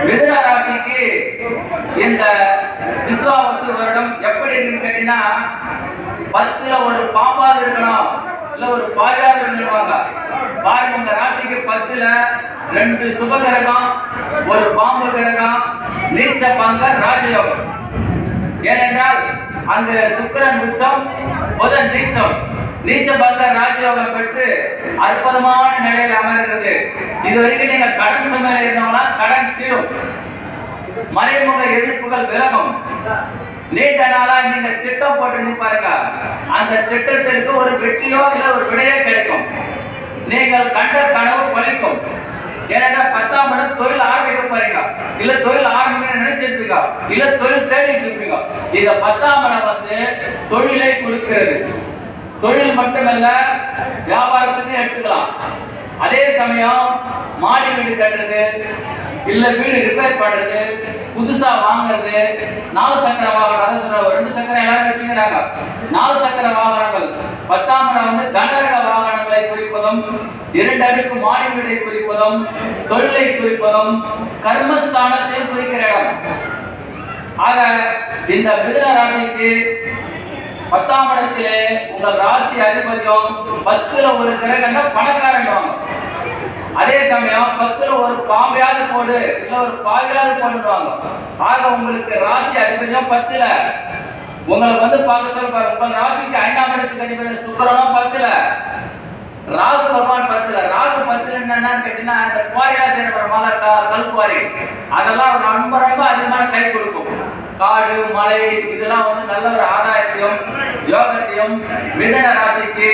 மிதுன ராசிக்கு இந்த விஸ்வாவசு வருடம் எப்படி இருக்குன்னு கேட்டீங்கன்னா 10ல ஒரு பாம்பாவது இருக்கணும், இல்ல ஒரு பாயாவது இருந்துருவாங்க. பாருங்க, உங்க ராசிக்கு 10ல 2 சுப கிரகம், ஒரு பாம்பு கிரகம், நீச்ச பங்க ராஜயோகம். ஏனென்றால் அங்கு சுக்கிரன் உச்சம், புதன் நீச்சம், நீச்ச பங்க ராஜயோகம் பெற்று அற்புதமான நிலையில் அமர்கிறது. இதுவரைக்கும் நீங்க கடன் சுமையில இருந்தவங்கன்னா கடன் தீரும், மறைமுக எதிர்ப்புகள் விலகும். நீண்ட நாளா நீங்க திட்டம் போட்டு பாருங்க, அந்த திட்டத்திற்கு ஒரு வெற்றியோ இல்ல ஒரு விடையோ கிடைக்கும். நீங்கள் கண்ட கனவு பலிக்கும். ஏன்னா 10ஆம் இடம் தொழில் ஆரம்பிக்க போறீங்க, இல்ல தொழில் ஆரம்பிக்க நினைச்சிருப்பீங்க, இல்ல தொழில் தேடிட்டு இருப்பீங்க. இந்த 10ஆம் இடம் தொழிலை கொடுக்கிறது. தொழில் மட்டுமல்ல, வியாபாரத்துக்கு எடுத்துக்கலாம். அதே சமயம் மாடி வீடு கட்டுறது, இல்ல வீடு ரிப்பேர் பண்றது, புதுசா வாங்குறது, 4 சக்கர வாகனம், 2 சக்கரம் எல்லாரும் வச்சுக்கிறாங்க. 4 சக்கர வாகனங்கள் 10ஆம் இடம் கனரக வாகனங்களை குறிப்பதும், 2 அடுக்கு மாடி வீடை குறிப்பதும், தொழிலை குறிப்பதும், கர்மஸ்தானத்தையும் குறிக்கிற இடம். ஆக இந்த மிதுன ராசிக்கு 10ஆம் இடத்திலே உங்கள் ராசி அதிபதியும் 10ல ஒரு கிரகம் பணக்காரன். அதே சமயம் 10ல ஒரு பாம்பையாவது போடு, இல்ல ஒரு பாவையாவது போடுவாங்க. ஆக உங்களுக்கு ராசி அதிபதியும் 10ல உங்களுக்கு பார்க்க சொல்ல, உங்கள் ராசிக்கு 5ஆம் இடத்துக்கு அதிபதி சுக்கிரனும் 10ல, ராகு பகவான் 10ல. ராகு 10ல என்னன்னு கேட்டீங்கன்னா, அந்த குவாரியா செய்யற மலை கல் குவாரி, அதெல்லாம் ரொம்ப ரொம்ப அதிகமான கை கொடுக்கும். காடு மலை இதெல்லாம் நல்ல ஒரு ஆதாயத்தையும் யோகத்தையும் மிதுன ராசிக்கு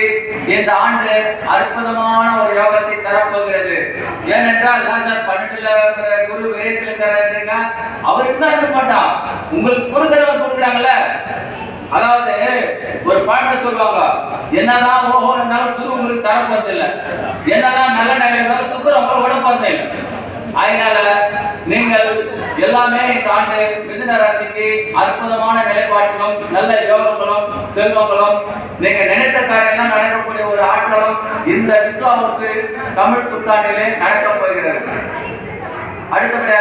இந்த ஆண்டு அற்புதமான ஒரு யோகத்தை தரப்போகிறது. ஏனென்றால் 12ல குரு விரயத்தில் இருக்கிறாங்க. அவர் இருந்தா இருக்க மாட்டான், உங்களுக்கு கொடுக்குறாங்கல்ல. அதாவது ஒரு பாட்டு சொல்லுவாங்க, என்னதான் ஓஹோ இருந்தாலும் குரு உங்களுக்கு தரப்போறது இல்லை, என்னதான் நல்ல நிலையில சுக்கிரன் உங்களை விட போறது இல்லை. அதனால நீங்கள் எல்லாமே இந்த ஆண்டு மிதுன ராசிக்கு அற்புதமான நிலைப்பாட்டிலும் நல்ல யோகங்களும் செல்வங்களும், நீங்க நினைத்த காரியெல்லாம் நடக்கக்கூடிய ஒரு ஆற்றலும் இந்த விஸ்வாவசு தமிழ் புத்தாண்டிலே நடக்க போகிறது. அடுத்தபடி